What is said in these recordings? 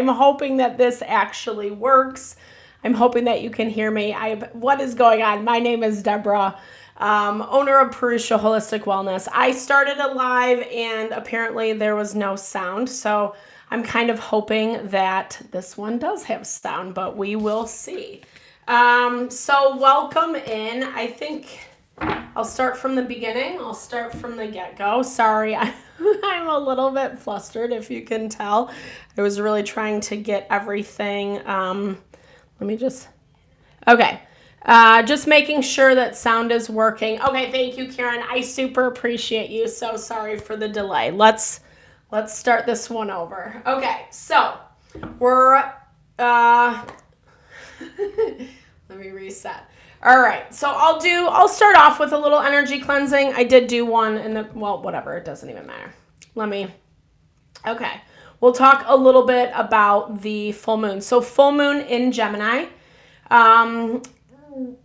I'm hoping that this actually works. I'm hoping that you can hear me. What is going on? My name is Deborah, owner of Purusha Holistic Wellness. I started a live and apparently there was no sound. So I'm kind of hoping that this one does have sound, but we will see. So welcome in. I think I'll start from the beginning. I'll start from the get-go. Sorry, I'm a little bit flustered, if you can tell. I was really trying to get everything. Okay. Just making sure that sound is working. Okay, thank you, Karen. I super appreciate you. So sorry for the delay. Let's start this one over. Okay, so we're let me reset. All right, so I'll start off with a little energy cleansing. I did do one well, whatever, it doesn't even matter. Okay, we'll talk a little bit about the full moon. So full moon in Gemini.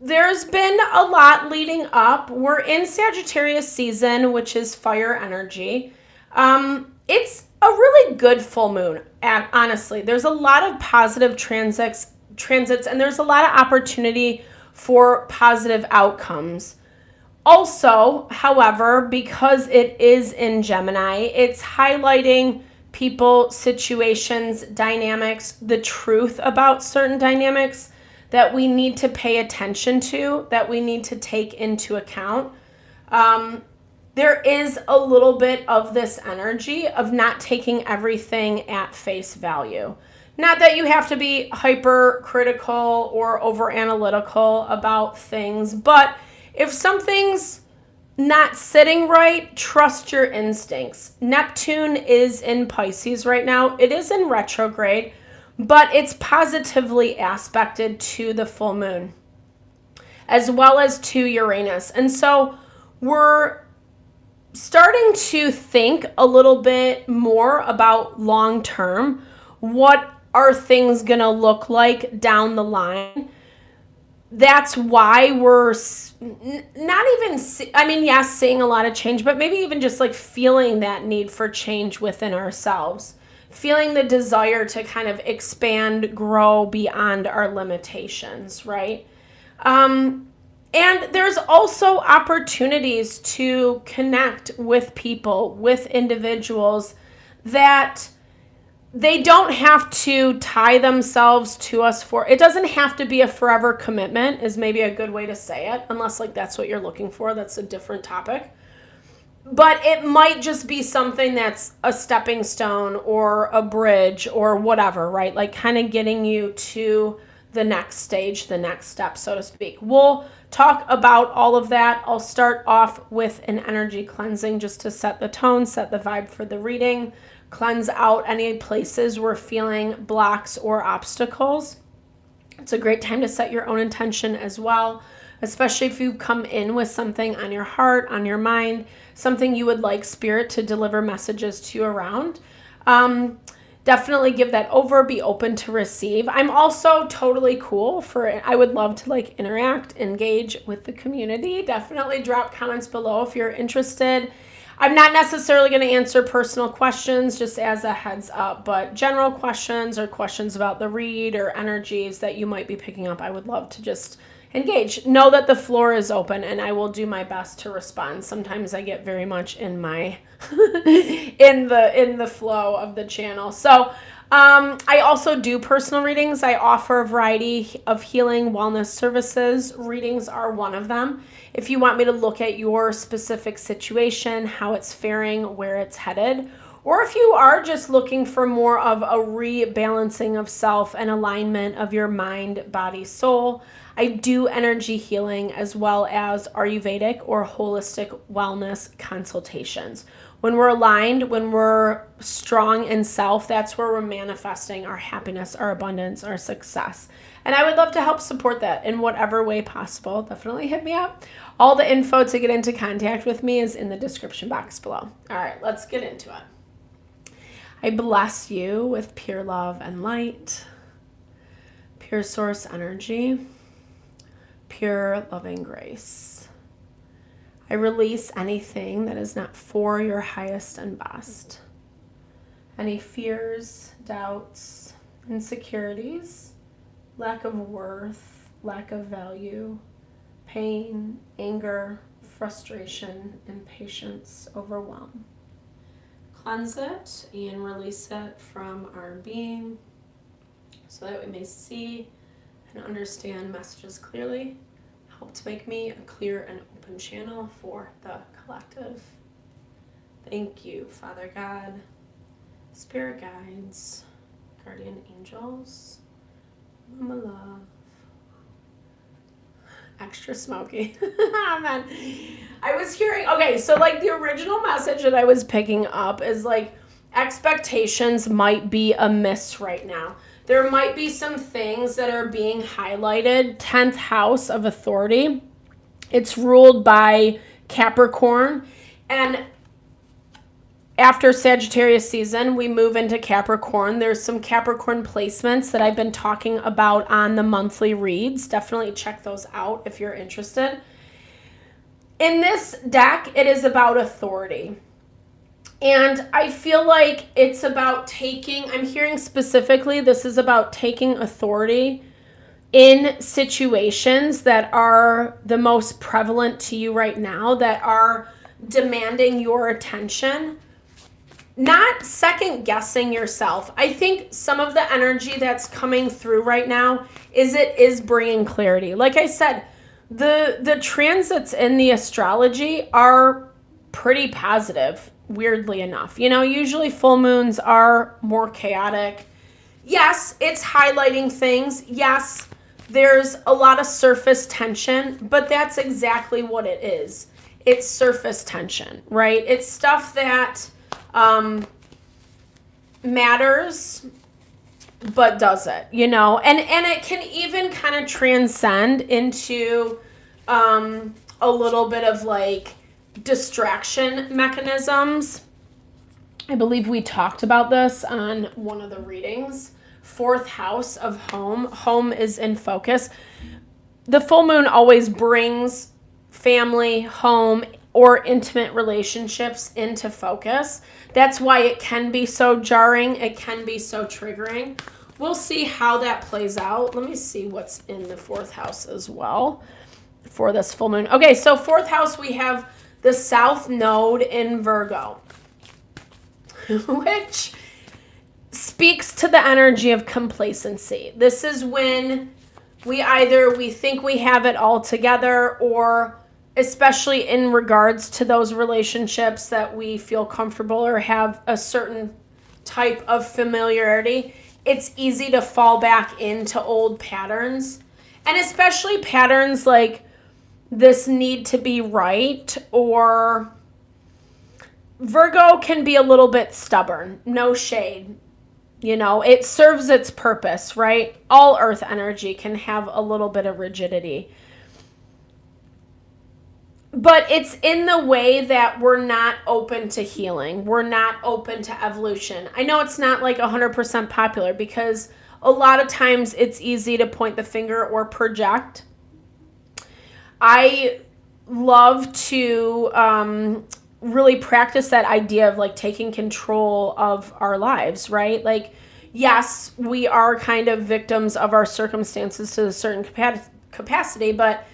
There's been a lot leading up. We're in Sagittarius season, which is fire energy. It's a really good full moon, honestly. There's a lot of positive transits, and there's a lot of opportunity for positive outcomes. Also, however, because it is in Gemini, it's highlighting people, situations, dynamics, the truth about certain dynamics that we need to pay attention to, that we need to take into account. There is a little bit of this energy of not taking everything at face value. Not that you have to be hypercritical or over analytical about things, but if something's not sitting right, trust your instincts. Neptune is in Pisces right now. It is in retrograde, but it's positively aspected to the full moon, as well as to Uranus. And so we're starting to think a little bit more about long term. What are things going to look like down the line? That's why we're not even, yes, seeing a lot of change, but maybe even just like feeling that need for change within ourselves, feeling the desire to kind of expand, grow beyond our limitations, right? And there's also opportunities to connect with people, with individuals that they don't have to tie themselves to us for. It doesn't have to be a forever commitment, is maybe a good way to say it, unless like that's what you're looking for. That's a different topic. But it might just be something that's a stepping stone or a bridge or whatever, right? Like kind of getting you to the next stage, the next step, so to speak. We'll talk about all of that. I'll start off with an energy cleansing just to set the tone, set the vibe for the reading, cleanse out any places we're feeling blocks or obstacles. It's a great time to set your own intention as well, especially if you come in with something on your heart, on your mind, something you would like Spirit to deliver messages to you around. Definitely give that over, be open to receive. I'm also totally cool for it. I would love to like interact, engage with the community. Definitely drop comments below if you're interested. I'm not necessarily going to answer personal questions, just as a heads up, but general questions or questions about the read or energies that you might be picking up, I would love to just engage. Know that the floor is open and I will do my best to respond. Sometimes I get very much in my in the flow of the channel. So I also do personal readings. I offer a variety of healing wellness services. Readings are one of them. If you want me to look at your specific situation, how it's faring, where it's headed, or if you are just looking for more of a rebalancing of self and alignment of your mind, body, soul, I do energy healing as well as Ayurvedic or holistic wellness consultations. When we're aligned, when we're strong in self, that's where we're manifesting our happiness, our abundance, our success. And I would love to help support that in whatever way possible. Definitely hit me up. All the info to get into contact with me is in the description box below. All right, let's get into it. I bless you with pure love and light, pure source energy, pure loving grace. I release anything that is not for your highest and best. Any fears, doubts, insecurities, lack of worth, lack of value, pain, anger, frustration, impatience, overwhelm. Cleanse it and release it from our being so that we may see and understand messages clearly. Help to make me a clear and open channel for the collective. Thank you, Father God, Spirit guides, guardian angels, Mama Love. Extra smoky. Man. I was hearing, okay, so like the original message that I was picking up is like expectations might be amiss right now. There might be some things that are being highlighted. 10th house of authority. It's ruled by Capricorn. And after Sagittarius season, we move into Capricorn. There's some Capricorn placements that I've been talking about on the monthly reads. Definitely check those out if you're interested. In this deck, it is about authority. And I feel like it's about I'm hearing specifically, this is about taking authority in situations that are the most prevalent to you right now, that are demanding your attention. Not second guessing yourself. I think some of the energy that's coming through right now is bringing clarity. Like I said, the transits in the astrology are pretty positive, weirdly enough. You know, usually full moons are more chaotic. Yes, it's highlighting things. Yes, there's a lot of surface tension, but that's exactly what it is. It's surface tension, right? It's stuff that matters, but does it, you know? And it can even kind of transcend into a little bit of like distraction mechanisms. I believe we talked about this on one of the readings. 4th house of home. Home is in focus. The full moon always brings family, home, or intimate relationships into focus. That's why it can be so jarring. It can be so triggering. We'll see how that plays out. Let me see what's in the 4th house as well for this full moon. Okay, so 4th house, we have the South Node in Virgo, which speaks to the energy of complacency. This is when we think we have it all together, or especially in regards to those relationships that we feel comfortable or have a certain type of familiarity, it's easy to fall back into old patterns. And especially patterns like this need to be right, or Virgo can be a little bit stubborn. No shade. You know, it serves its purpose, right? All earth energy can have a little bit of rigidity. But it's in the way that we're not open to healing. We're not open to evolution. I know it's not like 100% popular, because a lot of times it's easy to point the finger or project. I love to really practice that idea of like taking control of our lives, right? Like, yes, we are kind of victims of our circumstances to a certain capacity, but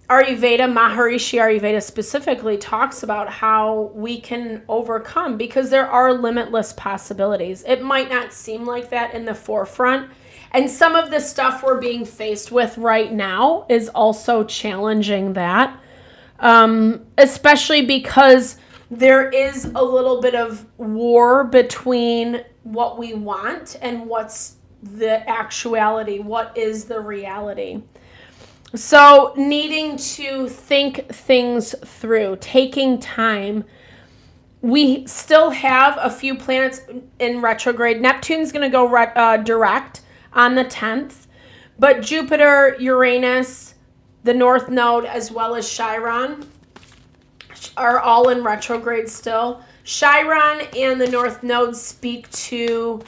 Maharishi Ayurveda specifically talks about how we can overcome, because there are limitless possibilities. It might not seem like that in the forefront. And some of the stuff we're being faced with right now is also challenging that, especially because there is a little bit of war between what we want and what's the actuality, what is the reality. So needing to think things through, taking time. We still have a few planets in retrograde. Neptune's going to go direct on the 10th. But Jupiter, Uranus, the North Node, as well as Chiron are all in retrograde still. Chiron and the North Node speak to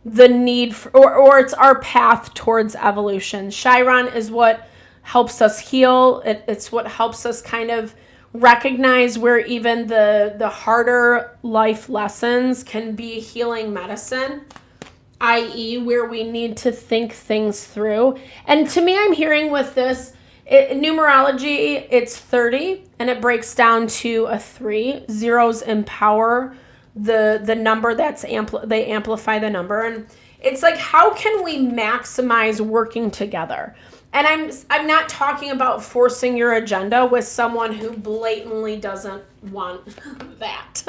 the need for, or it's our path towards evolution. Chiron is what helps us heal. It's what helps us kind of recognize where even the harder life lessons can be healing medicine. i.e. where we need to think things through. And to me, I'm hearing with this, numerology, it's 30, and it breaks down to a 3. Zeros empower the number that's they amplify the number. And it's like, how can we maximize working together? And I'm not talking about forcing your agenda with someone who blatantly doesn't want that,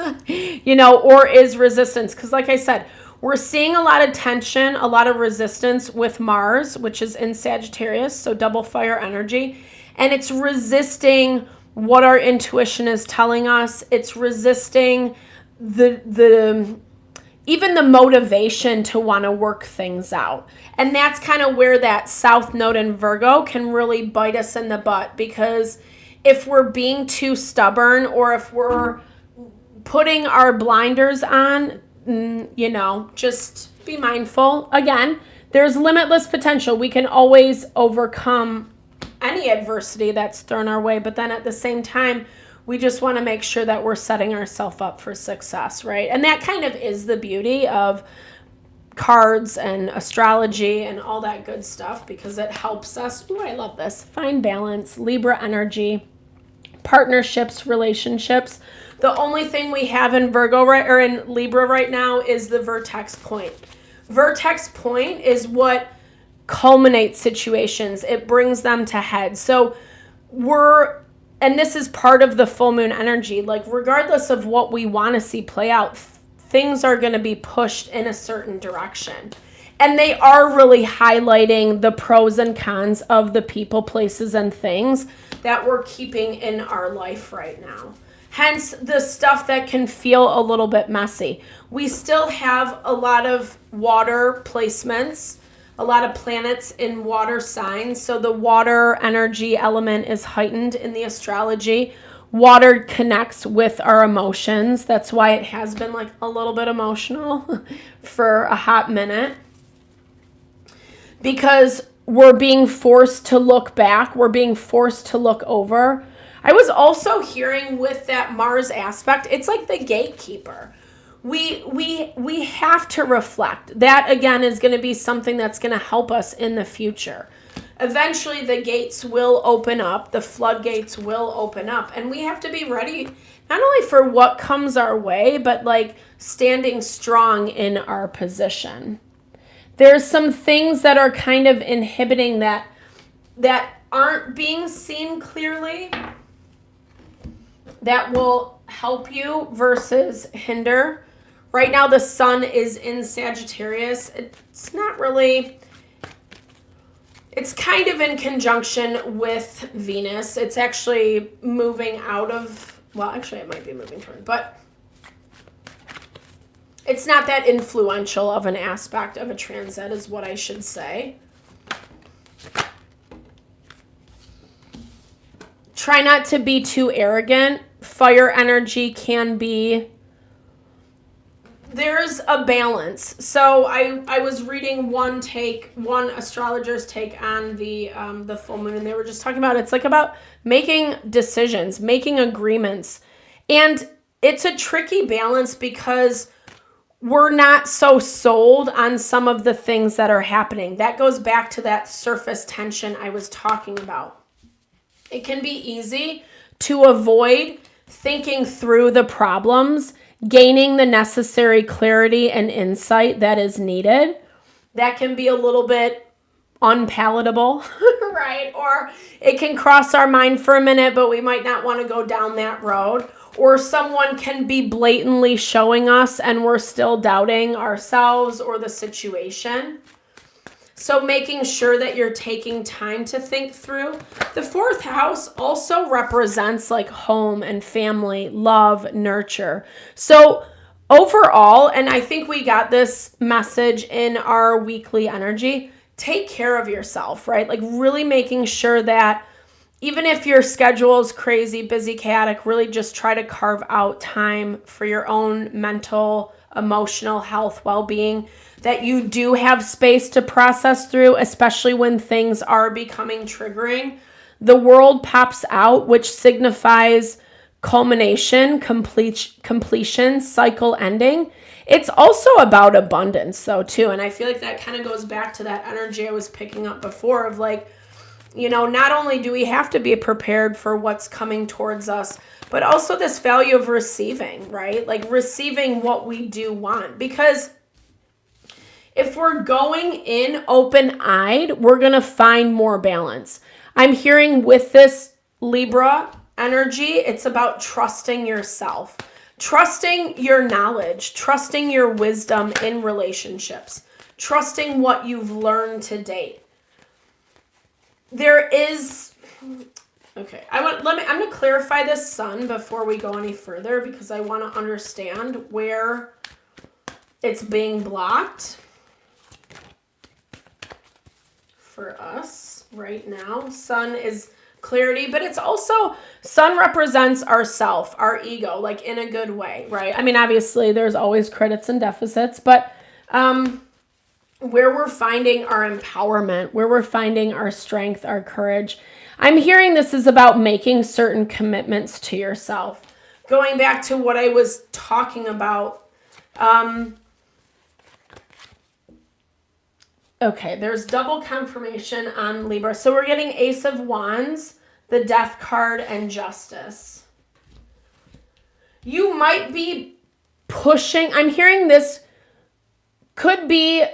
or is resistance. Because like I said, we're seeing a lot of tension, a lot of resistance with Mars, which is in Sagittarius, so double fire energy. And it's resisting what our intuition is telling us. It's resisting even the motivation to want to work things out. And that's kind of where that South Node in Virgo can really bite us in the butt, because if we're being too stubborn, or if we're putting our blinders on, just be mindful. Again, there's limitless potential. We can always overcome any adversity that's thrown our way, but then at the same time, we just want to make sure that we're setting ourselves up for success, right? And that kind of is the beauty of cards and astrology and all that good stuff, because it helps us, I love this, find balance, Libra energy, partnerships, relationships. The only thing we have in in Libra right now is the vertex point. Vertex point is what culminates situations. It brings them to head. So and this is part of the full moon energy, like regardless of what we want to see play out, things are going to be pushed in a certain direction. And they are really highlighting the pros and cons of the people, places, and things that we're keeping in our life right now. Hence the stuff that can feel a little bit messy. We still have a lot of water placements, a lot of planets in water signs. So the water energy element is heightened in the astrology. Water connects with our emotions. That's why it has been like a little bit emotional for a hot minute. Because we're being forced to look back. We're being forced to look over. I was also hearing with that Mars aspect, it's like the gatekeeper. We have to reflect. That, again, is going to be something that's going to help us in the future. Eventually, the gates will open up. The floodgates will open up. And we have to be ready, not only for what comes our way, but like standing strong in our position. There's some things that are kind of inhibiting that aren't being seen clearly, that will help you versus hinder. Right now, the sun is in Sagittarius. It's not really, it's kind of in conjunction with Venus. It's actually moving out of, well, actually it might be moving toward, but it's not that influential of an aspect of a transit is what I should say. Try not to be too arrogant. Fire energy can be, there's a balance. So I was reading one astrologer's take on the full moon, and they were just talking about, it's like about making decisions, making agreements. And it's a tricky balance because we're not so sold on some of the things that are happening. That goes back to that surface tension I was talking about. It can be easy to avoid thinking through the problems, gaining the necessary clarity and insight that is needed. That can be a little bit unpalatable, right? Or it can cross our mind for a minute, but we might not want to go down that road. Or someone can be blatantly showing us and we're still doubting ourselves or the situation. So making sure that you're taking time to think through. The fourth house also represents like home and family, love, nurture. So overall, and I think we got this message in our weekly energy, take care of yourself, right? Like really making sure that even if your schedule is crazy, busy, chaotic, really just try to carve out time for your own mental, emotional health, well-being, that you do have space to process through, especially when things are becoming triggering. The world pops out, which signifies culmination, completion, cycle ending. It's also about abundance though too. And I feel like that kind of goes back to that energy I was picking up before of like, you know, not only do we have to be prepared for what's coming towards us, but also this value of receiving, right? Like receiving what we do want. Because if we're going in open-eyed, we're going to find more balance. I'm hearing with this Libra energy, it's about trusting yourself, trusting your knowledge, trusting your wisdom in relationships, trusting what you've learned to date. There is, okay, I'm going to clarify this sun before we go any further because I want to understand where it's being blocked for us right now. Sun is clarity, but it's also, sun represents ourself, our ego, like in a good way, right? I mean, obviously there's always credits and deficits, but where we're finding our empowerment, where we're finding our strength, our courage. I'm hearing this is about making certain commitments to yourself. Going back to what I was talking about, okay, there's double confirmation on Libra. So we're getting Ace of Wands, the Death card, and Justice. You might be pushing, I'm hearing this could be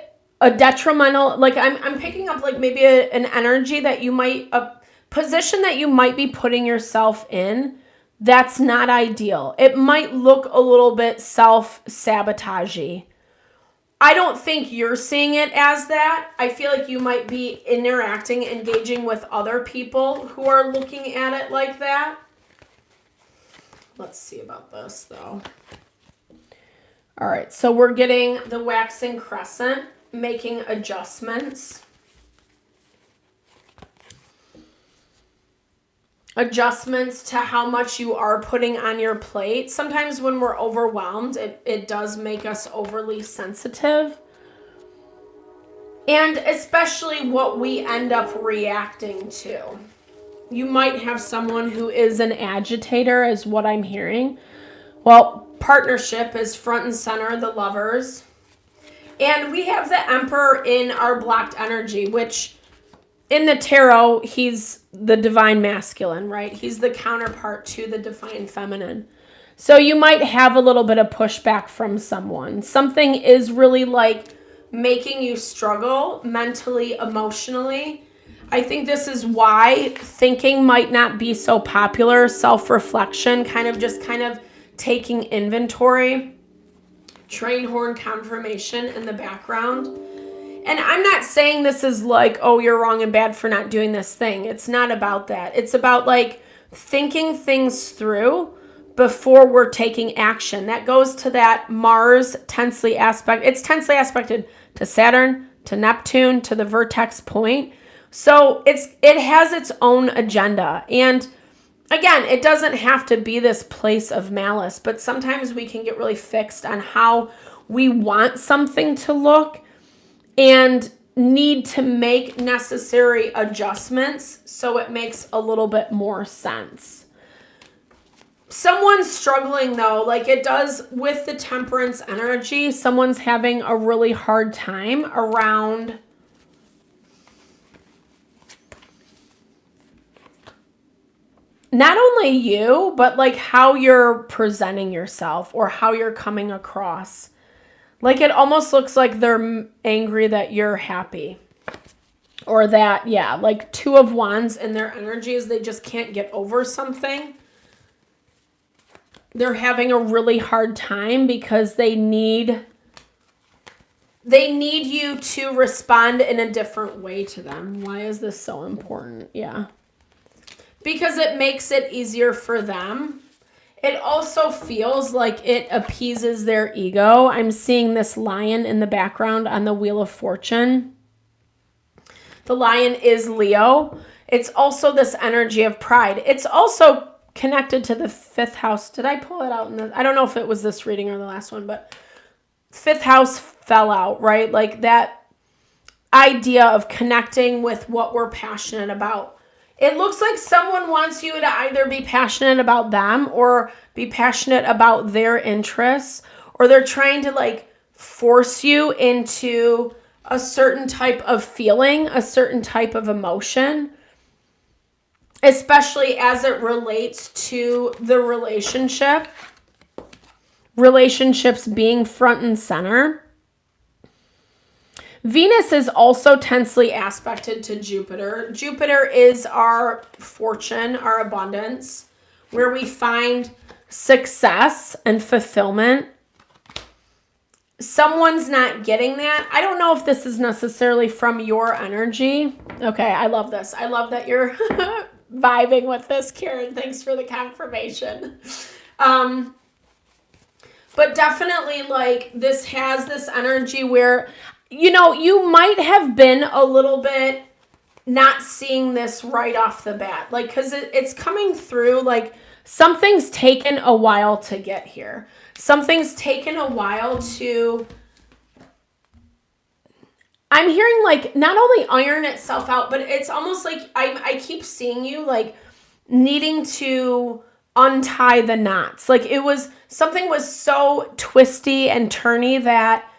a detrimental, like I'm picking up like maybe an energy that you might, a position that you might be putting yourself in that's not ideal. It might look a little bit self-sabotagey. I don't think you're seeing it as that. I feel like you might be interacting, engaging with other people who are looking at it like that. Let's see about this though. All right, so we're getting the waxing crescent, making adjustments. Adjustments to how much you are putting on your plate. Sometimes when we're overwhelmed, it does make us overly sensitive. And especially what we end up reacting to. You might have someone who is an agitator, is what I'm hearing. Well, partnership is front and center, the Lovers. And we have the Emperor in our blocked energy, which in the tarot, he's the divine masculine, right? He's the counterpart to the divine feminine. So you might have a little bit of pushback from someone. Something is really like making you struggle mentally, emotionally. I think this is why thinking might not be so popular. Self-reflection, kind of taking inventory. Train horn confirmation in the background. And I'm not saying this is like, oh, you're wrong and bad for not doing this thing. It's not about that. It's about like thinking things through before we're taking action. That goes to that Mars tensely aspect. It's tensely aspected to Saturn, to Neptune, to the vertex point. So it has its own agenda. And again, it doesn't have to be this place of malice, but sometimes we can get really fixed on how we want something to look and need to make necessary adjustments so it makes a little bit more sense. Someone's struggling though, like it does with the Temperance energy. Someone's having a really hard time around not only you, but like how you're presenting yourself or how you're coming across. Like it almost looks like they're angry that you're happy. Or that, yeah, like Two of Wands in their energies, they just can't get over something. They're having a really hard time because they need you to respond in a different way to them. Why is this so important? Yeah. Because it makes it easier for them. It also feels like it appeases their ego. I'm seeing this lion in the background on the Wheel of Fortune. The lion is Leo. It's also this energy of pride. It's also connected to the 5th house. Did I pull it out? I don't know if it was this reading or the last one, but 5th house fell out, right? Like that idea of connecting with what we're passionate about. It looks like someone wants you to either be passionate about them or be passionate about their interests or they're trying to like force you into a certain type of feeling, a certain type of emotion, especially as it relates to the relationships being front and center. Venus is also tensely aspected to Jupiter. Jupiter is our fortune, our abundance, where we find success and fulfillment. Someone's not getting that. I don't know if this is necessarily from your energy. Okay, I love this. I love that you're vibing with this, Karen. Thanks for the confirmation. But definitely, like, this has this energy where, you know, you might have been a little bit not seeing this right off the bat. Like, because it's coming through, like, something's taken a while to get here. Something's taken a while to, I'm hearing, like, not only iron itself out, but it's almost like I keep seeing you, like, needing to untie the knots. Like, something was so twisty and turny that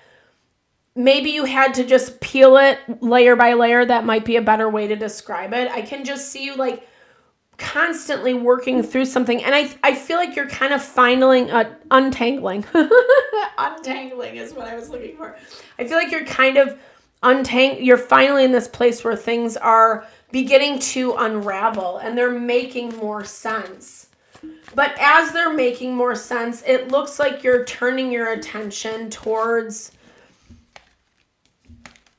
maybe you had to just peel it layer by layer. That might be a better way to describe it. I can just see you, like, constantly working through something. And I feel like you're kind of untangling. Untangling is what I was looking for. I feel like you're kind of you're finally in this place where things are beginning to unravel and they're making more sense. But as they're making more sense, it looks like you're turning your attention towards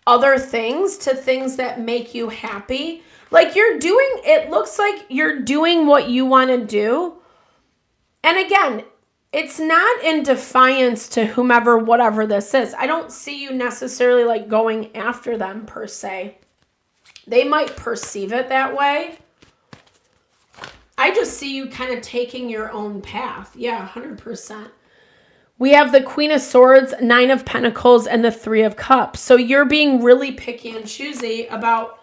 other things, to things that make you happy. Like, it looks like you're doing what you want to do. And again, it's not in defiance to whomever, whatever this is. I don't see you necessarily like going after them per se. They might perceive it that way. I just see you kind of taking your own path. Yeah, 100%. We have the Queen of Swords, Nine of Pentacles, and the Three of Cups. So you're being really picky and choosy about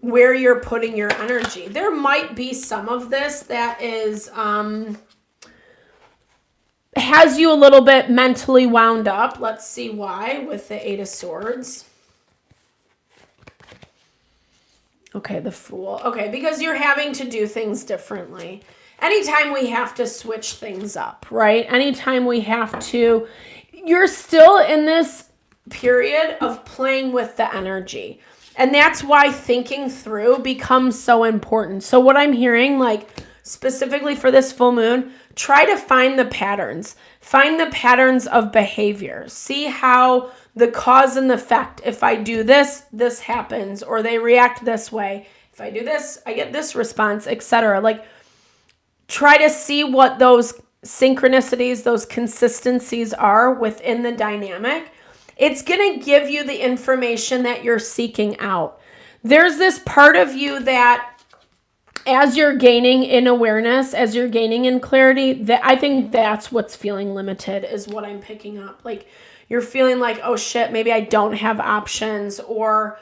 where you're putting your energy. There might be some of this that is has you a little bit mentally wound up. Let's see why with the Eight of Swords. Okay, the Fool. Okay, because you're having to do things differently. Anytime we have to switch things up, right? Anytime we have to, you're still in this period of playing with the energy. And that's why thinking through becomes so important. So what I'm hearing, like specifically for this full moon, try to find the patterns. Find the patterns of behavior. See how the cause and the effect. If I do this, this happens, or they react this way. If I do this, I get this response, etc. Like, try to see what those synchronicities, those consistencies are within the dynamic. It's going to give you the information that you're seeking out. There's this part of you that, as you're gaining in awareness, as you're gaining in clarity, that I think that's what's feeling limited is what I'm picking up. Like, you're feeling like, oh shit, maybe I don't have options, or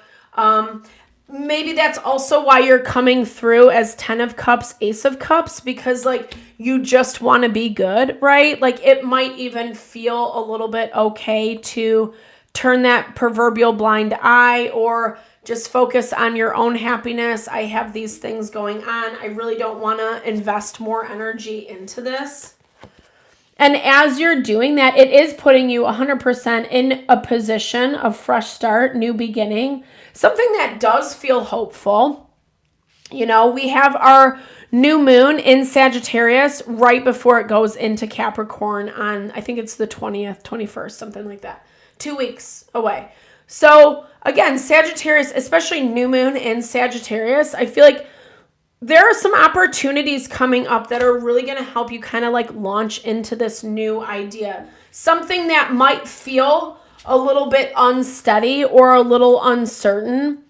maybe that's also why you're coming through as 10 of Cups, Ace of Cups, because like you just want to be good, right? Like, it might even feel a little bit okay to turn that proverbial blind eye or just focus on your own happiness. I have these things going on. I really don't want to invest more energy into this. And as you're doing that, it is putting you 100% in a position of fresh start, new beginning, something that does feel hopeful. You know, we have our new moon in Sagittarius right before it goes into Capricorn on, I think it's the 20th, 21st, something like that. 2 weeks away. So again, Sagittarius, especially new moon in Sagittarius, I feel like there are some opportunities coming up that are really going to help you kind of like launch into this new idea. Something that might feel a little bit unsteady or a little uncertain.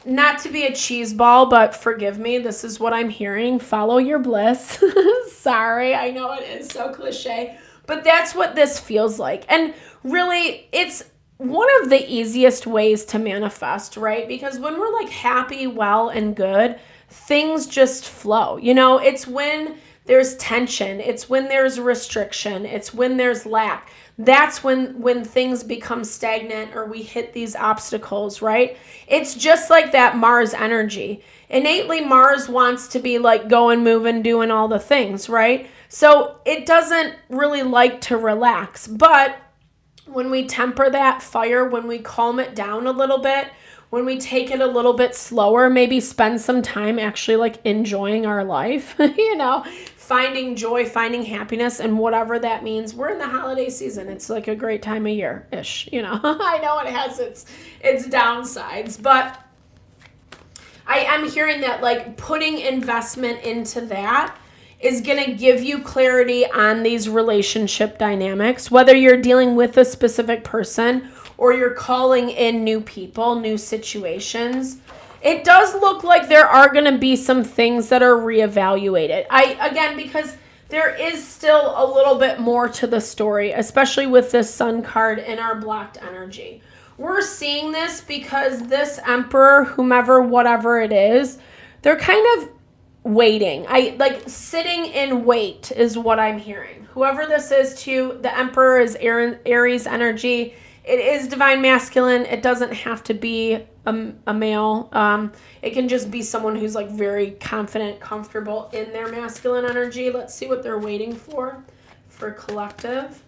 Not to be a cheese ball, but forgive me, this is what I'm hearing. Follow your bliss. Sorry, I know it is so cliche, but that's what this feels like. And really, it's one of the easiest ways to manifest, right? Because when we're like happy, well, and good, things just flow. You know, it's when there's tension. It's when there's restriction. It's when there's lack. That's when things become stagnant or we hit these obstacles, right? It's just like that Mars energy. Innately, Mars wants to be like going, moving, doing all the things, right? So it doesn't really like to relax. But when we temper that fire, when we calm it down a little bit, when we take it a little bit slower, maybe spend some time actually like enjoying our life, finding joy, finding happiness, and whatever that means. We're in the holiday season. It's like a great time of year-ish, I know it has its downsides, but I am hearing that like putting investment into that is going to give you clarity on these relationship dynamics, whether you're dealing with a specific person or you're calling in new people, new situations. It does look like there are going to be some things that are reevaluated. Again, because there is still a little bit more to the story, especially with this Sun card in our blocked energy. We're seeing this because this Emperor, whomever, whatever it is, they're kind of waiting. Sitting in wait is what I'm hearing. Whoever this is to, the Emperor is Aries energy. It is divine masculine. It doesn't have to be a male. It can just be someone who's like very confident, comfortable in their masculine energy. Let's see what they're waiting for collective.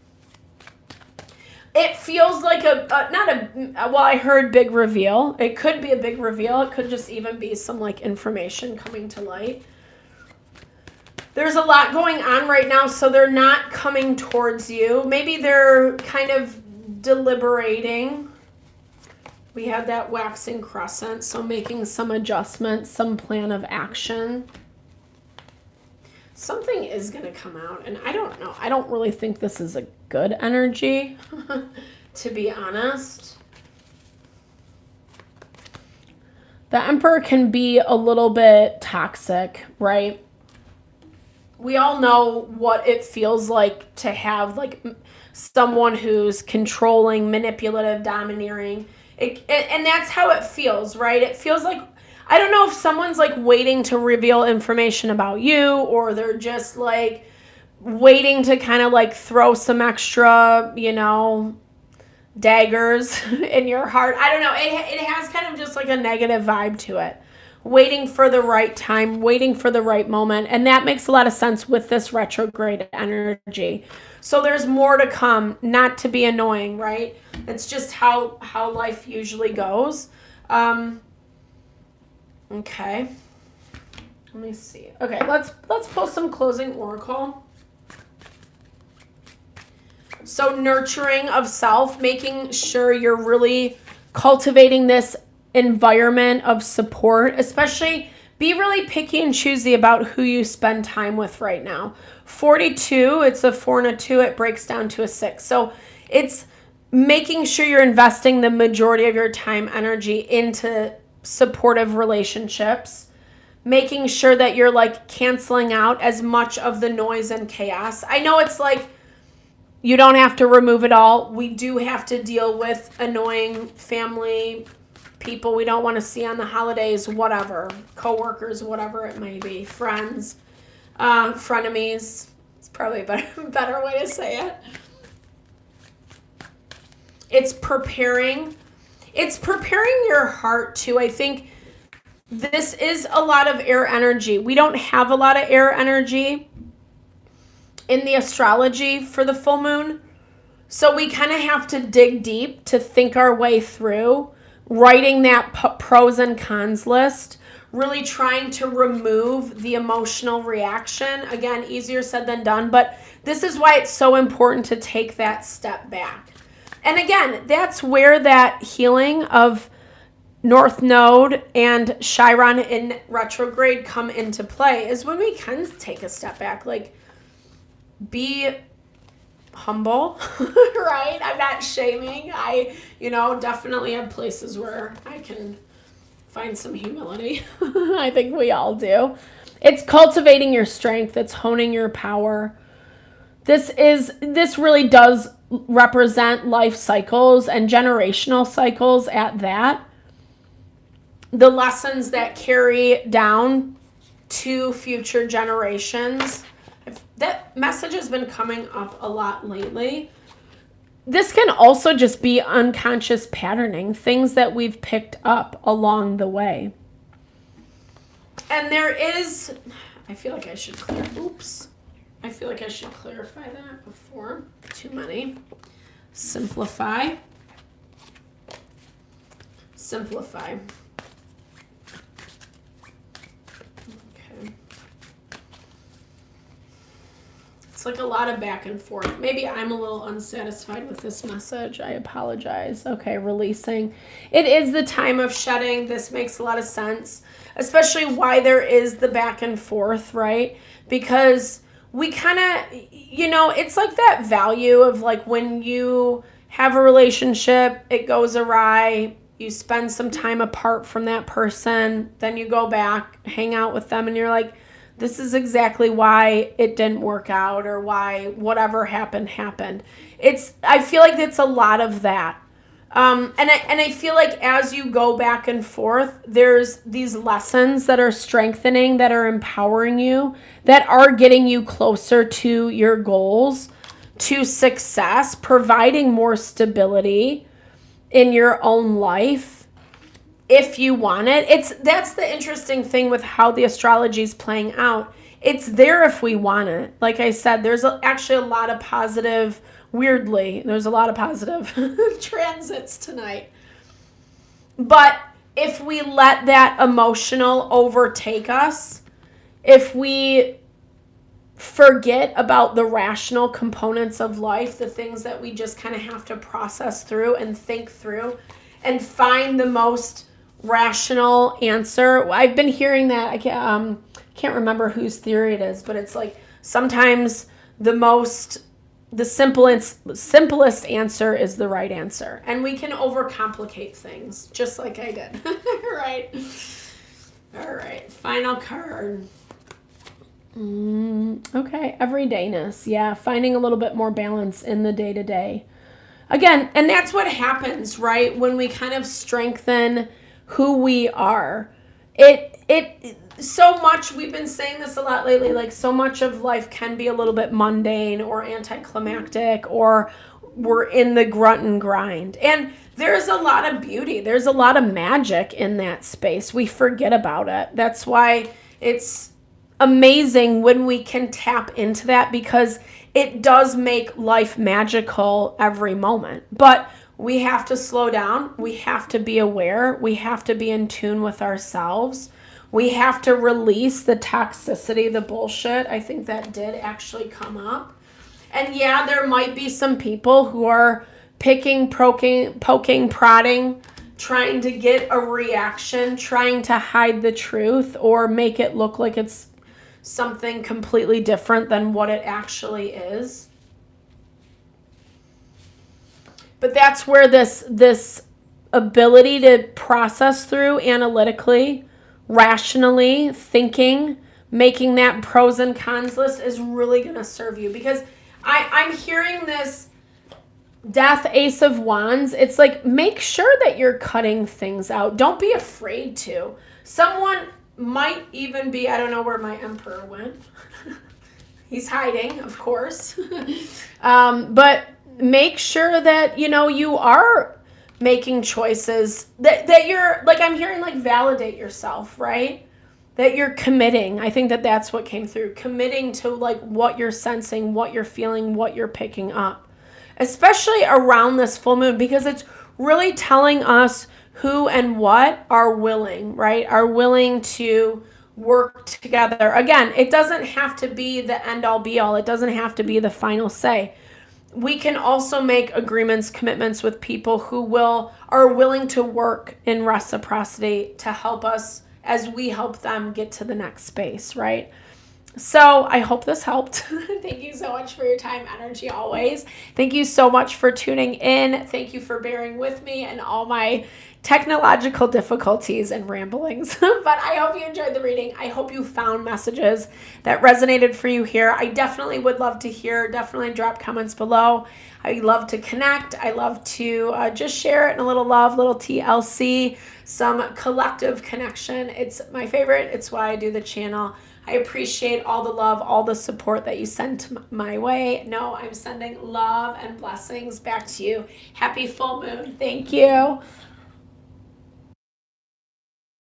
It feels like I heard big reveal. It could be a big reveal. It could just even be some like information coming to light. There's a lot going on right now, so they're not coming towards you. Maybe they're kind of deliberating. We had that waxing crescent, so making some adjustments, some plan of action. Something is going to come out, and I don't know. I don't really think this is a good energy, to be honest. The Emperor can be a little bit toxic, right? We all know what it feels like to have like someone who's controlling, manipulative, domineering. And that's how it feels, right? It feels like, I don't know if someone's like waiting to reveal information about you, or they're just like waiting to kind of like throw some extra, daggers in your heart. I don't know. It has kind of just like a negative vibe to it. Waiting for the right time, waiting for the right moment. And that makes a lot of sense with this retrograde energy. So there's more to come, not to be annoying, right? It's just how life usually goes. Okay. Let me see. Okay, let's pull some closing oracle. So nurturing of self, making sure you're really cultivating this environment of support, especially be really picky and choosy about who you spend time with right now. 42, it's a 4 and a 2, it breaks down to a 6. So it's making sure you're investing the majority of your time, energy into supportive relationships, making sure that you're like canceling out as much of the noise and chaos. I know it's like you don't have to remove it all. We do have to deal with annoying family people we don't want to see on the holidays, whatever, coworkers, whatever it may be, friends, frenemies. It's probably a better way to say it. It's preparing your heart too. I think this is a lot of air energy. We don't have a lot of air energy in the astrology for the full moon. So we kind of have to dig deep to think our way through writing that pros and cons list, really trying to remove the emotional reaction. Again, easier said than done, but this is why it's so important to take that step back. And again, that's where that healing of North Node and Chiron in retrograde come into play, is when we can take a step back, like be humble, right? I'm not shaming. I, definitely have places where I can find some humility. I think we all do. It's cultivating your strength. It's honing your power. This really does represent life cycles and generational cycles at that. The lessons that carry down to future generations that message has been coming up a lot lately. This can also just be unconscious patterning, things that we've picked up along the way. And there is, I feel like I should I feel like I should clarify that before too many. Simplify. Okay. It's like a lot of back and forth. Maybe I'm a little unsatisfied with this message. I apologize. Okay, releasing. It is the time of shedding. This makes a lot of sense, especially why there is the back and forth, right? Because we kind of, it's like that value of like when you have a relationship, it goes awry, you spend some time apart from that person, then you go back, hang out with them, and you're like, this is exactly why it didn't work out, or why whatever happened. I feel like it's a lot of that. And I feel like as you go back and forth, there's these lessons that are strengthening, that are empowering you, that are getting you closer to your goals, to success, providing more stability in your own life. If you want it, that's the interesting thing with how the astrology is playing out. It's there if we want it. Like I said, there's actually a lot of positive, weirdly, there's a lot of positive transits tonight. But if we let that emotional overtake us, if we forget about the rational components of life, the things that we just kind of have to process through and think through and find the most rational answer. I've been hearing that. I can't remember whose theory it is, but it's like sometimes the simplest answer is the right answer, and we can overcomplicate things, just like I did. Right. All right. Final card. Okay. Everydayness. Yeah. Finding a little bit more balance in the day-to-day. Again, and that's what happens, right? When we kind of strengthen who we are. It so much, we've been saying this a lot lately, like so much of life can be a little bit mundane or anticlimactic, or we're in the grunt and grind. And there's a lot of beauty. There's a lot of magic in that space. We forget about it. That's why it's amazing when we can tap into that, because it does make life magical every moment. But we have to slow down. We have to be aware. We have to be in tune with ourselves. We have to release the toxicity, the bullshit. I think that did actually come up. And yeah, there might be some people who are picking, poking, prodding, trying to get a reaction, trying to hide the truth or make it look like it's something completely different than what it actually is. But that's where this ability to process through analytically, rationally, thinking, making that pros and cons list is really going to serve you. Because I'm hearing this Death, Ace of Wands. It's like, make sure that you're cutting things out. Don't be afraid to. Someone might even be, I don't know where my Emperor went. He's hiding, of course. But make sure that, you are making choices that you're, like, I'm hearing, like, validate yourself, right? That you're committing. I think that that's what came through. Committing to, like, what you're sensing, what you're feeling, what you're picking up. Especially around this full moon, because it's really telling us who and what are willing, right? Are willing to work together. Again, it doesn't have to be the end all be all. It doesn't have to be the final say. We can also make agreements, commitments with people who are willing to work in reciprocity to help us as we help them get to the next space, right? So I hope this helped. Thank you so much for your time, energy, always. Thank you so much for tuning in. Thank you for bearing with me and all my technological difficulties and ramblings. But I hope you enjoyed the reading. I hope you found messages that resonated for you here. I definitely would love to hear. Definitely drop comments below. I love to connect. I love to just share it in a little love, little TLC, some collective connection. It's my favorite. It's why I do the channel. I appreciate all the love, all the support that you sent my way. No, I'm sending love and blessings back to you. Happy full moon. Thank you.